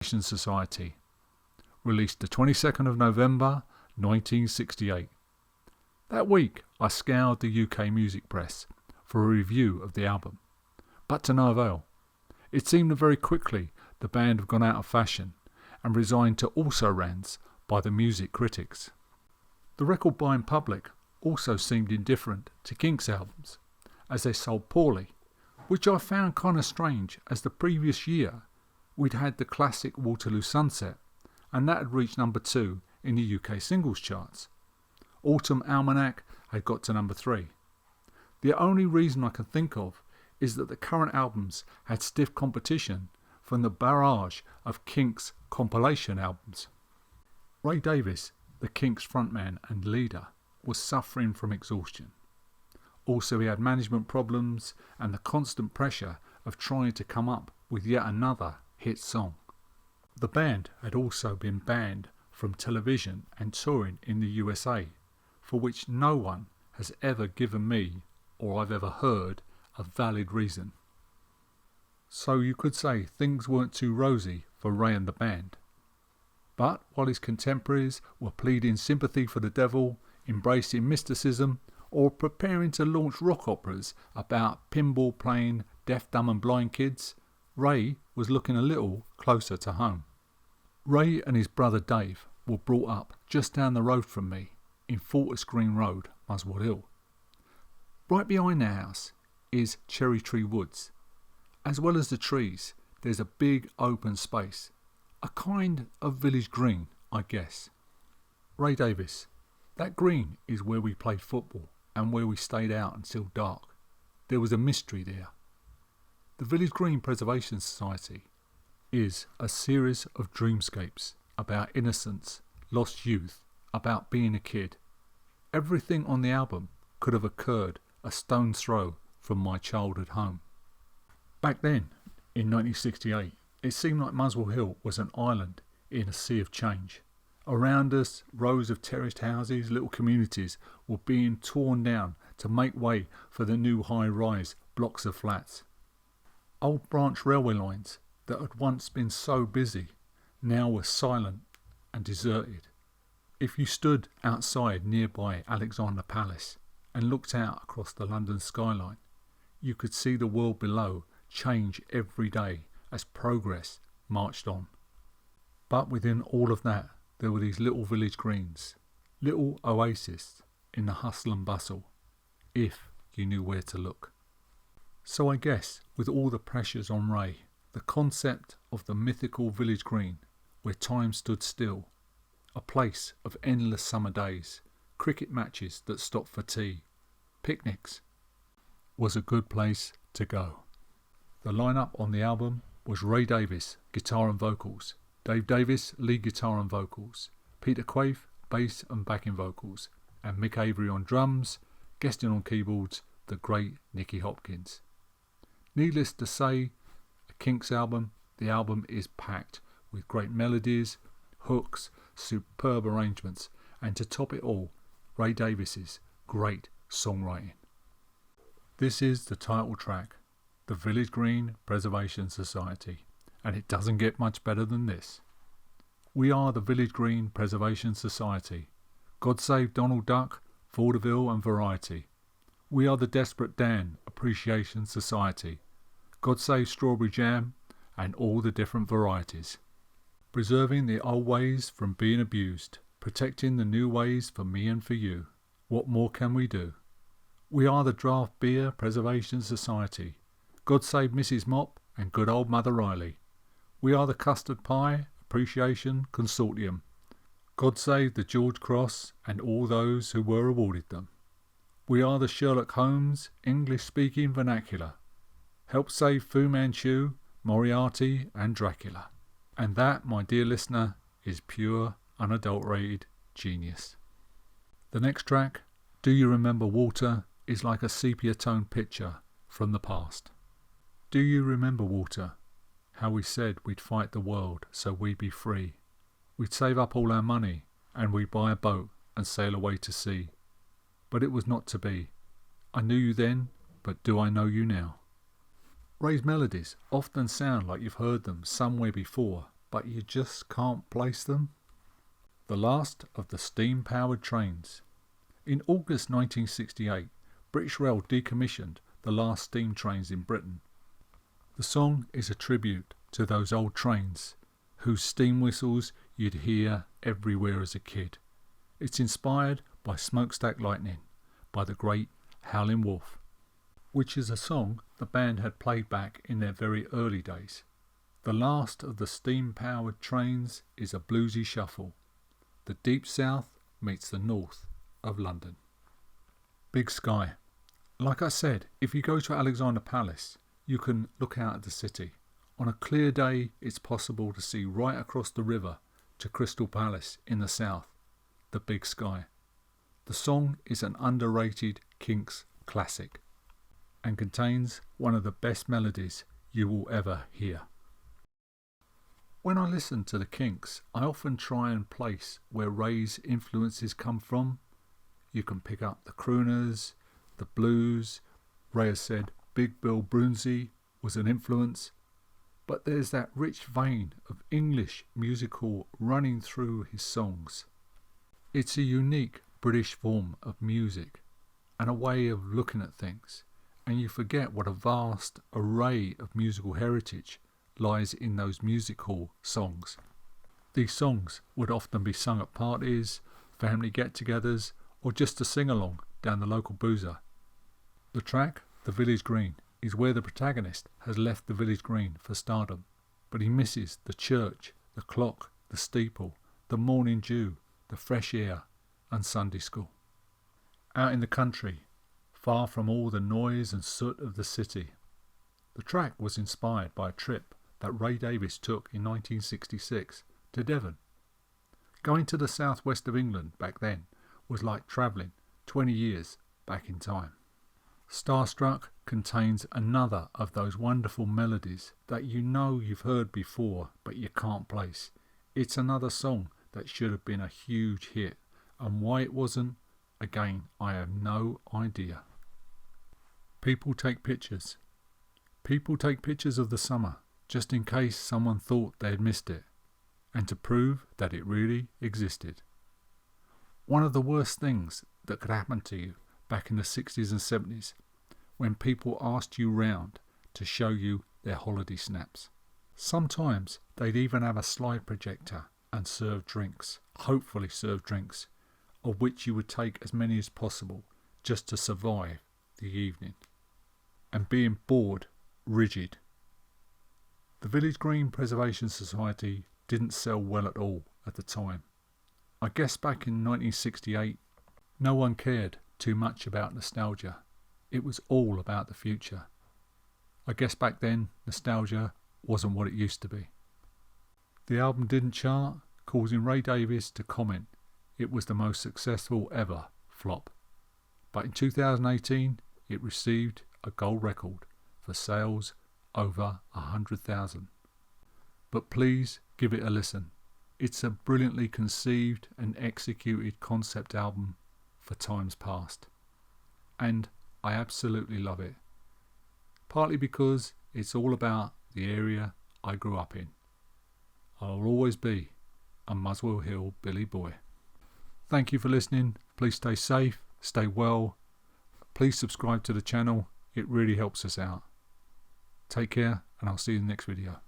Society, released the 22nd of November 1968. That week I scoured the UK music press for a review of the album, but to no avail. It seemed that very quickly the band had gone out of fashion and resigned to also-rans by the music critics. The record buying public also seemed indifferent to Kinks albums, as they sold poorly, which I found kind of strange, as the previous year we'd had the classic Waterloo Sunset, and that had reached number 2 in the UK singles charts. Autumn Almanac had got to number 3. The only reason I can think of is that the current albums had stiff competition from the barrage of Kinks compilation albums. Ray Davies, the Kinks frontman and leader, was suffering from exhaustion. Also, he had management problems and the constant pressure of trying to come up with yet another hit song. The band had also been banned from television and touring in the USA, for which no one has ever given me, or I've ever heard, a valid reason. So you could say things weren't too rosy for Ray and the band. But while his contemporaries were pleading sympathy for the devil, embracing mysticism, or preparing to launch rock operas about pinball playing deaf, dumb and blind kids, Ray was looking a little closer to home. Ray and his brother Dave were brought up just down the road from me in Fortis Green Road, Muswell Hill. Right behind their house is Cherry Tree Woods. As well as the trees, there's a big open space, a kind of village green, I guess. Ray Davies, that green is where we played football and where we stayed out until dark. There was a mystery there. The Village Green Preservation Society is a series of dreamscapes about innocence, lost youth, about being a kid. Everything on the album could have occurred a stone's throw from my childhood home. Back then, in 1968, it seemed like Muswell Hill was an island in a sea of change. Around us, rows of terraced houses, little communities, were being torn down to make way for the new high-rise blocks of flats. Old branch railway lines that had once been so busy now were silent and deserted. If you stood outside nearby Alexandra Palace and looked out across the London skyline, you could see the world below change every day as progress marched on. But within all of that, there were these little village greens, little oases in the hustle and bustle, if you knew where to look. So I guess, with all the pressures on Ray, the concept of the mythical village green, where time stood still, a place of endless summer days, cricket matches that stopped for tea, picnics, was a good place to go. The lineup on the album was Ray Davies, guitar and vocals, Dave Davies, lead guitar and vocals, Peter Quaife, bass and backing vocals, and Mick Avery on drums, guesting on keyboards, the great Nicky Hopkins. Needless to say, a Kinks album, the album is packed with great melodies, hooks, superb arrangements, and to top it all, Ray Davies's great songwriting. This is the title track, The Village Green Preservation Society, and it doesn't get much better than this. We are the Village Green Preservation Society. God save Donald Duck, Vaudeville and Variety. We are the Desperate Dan Appreciation Society. God save Strawberry Jam and all the different varieties. Preserving the old ways from being abused. Protecting the new ways for me and for you. What more can we do? We are the Draft Beer Preservation Society. God save Mrs. Mop and good old Mother Riley. We are the Custard Pie Appreciation Consortium. God save the George Cross and all those who were awarded them. We are the Sherlock Holmes English-speaking vernacular. Help save Fu Manchu, Moriarty and Dracula. And that, my dear listener, is pure, unadulterated genius. The next track, Do You Remember Water, is like a sepia-toned picture from the past. Do you remember water? How we said we'd fight the world so we'd be free. We'd save up all our money and we'd buy a boat and sail away to sea. But it was not to be. I knew you then, but do I know you now? Ray's melodies often sound like you've heard them somewhere before, but you just can't place them? The last of the steam-powered trains. In August 1968, British Rail decommissioned the last steam trains in Britain. The song is a tribute to those old trains whose steam whistles you'd hear everywhere as a kid. It's inspired by Smokestack Lightning by the great Howlin' Wolf, which is a song the band had played back in their very early days. The last of the steam-powered trains is a bluesy shuffle. The deep south meets the north of London. Big Sky. Like I said, if you go to Alexandra Palace, you can look out at the city. On a clear day, it's possible to see right across the river to Crystal Palace in the south, the Big Sky. The song is an underrated Kinks classic and contains one of the best melodies you will ever hear. When I listen to the Kinks, I often try and place where Ray's influences come from. You can pick up the crooners, the blues. Ray has said Big Bill Broonzy was an influence, but there's that rich vein of English musical running through his songs. It's a unique British form of music and a way of looking at things, and you forget what a vast array of musical heritage lies in those music hall songs. These songs would often be sung at parties, family get-togethers, or just to sing along down the local boozer. The track, The Village Green, is where the protagonist has left the village green for stardom, but he misses the church, the clock, the steeple, the morning dew, the fresh air, and Sunday school. Out in the country, far from all the noise and soot of the city. The track was inspired by a trip that Ray Davies took in 1966 to Devon. Going to the southwest of England back then was like travelling 20 years back in time. Starstruck contains another of those wonderful melodies that you know you've heard before but you can't place. It's another song that should have been a huge hit, and why it wasn't, again, I have no idea. People take pictures. People take pictures of the summer just in case someone thought they had missed it, and to prove that it really existed. One of the worst things that could happen to you back in the 60s and 70s, when people asked you round to show you their holiday snaps. Sometimes they'd even have a slide projector and serve drinks, hopefully serve drinks, of which you would take as many as possible just to survive the evening. And being bored, rigid. The Village Green Preservation Society didn't sell well at all at the time. I guess back in 1968, no one cared too much about nostalgia. It was all about the future. I guess back then, nostalgia wasn't what it used to be. The album didn't chart, causing Ray Davies to comment it was the most successful ever flop. But in 2018, it received a gold record for sales over 100,000. But please give it a listen. It's a brilliantly conceived and executed concept album for times past. And I absolutely love it. Partly because it's all about the area I grew up in. I'll always be a Muswell Hill Billy boy. Thank you for listening. Please stay safe, stay well. Please subscribe to the channel. It really helps us out. Take care, and I'll see you in the next video.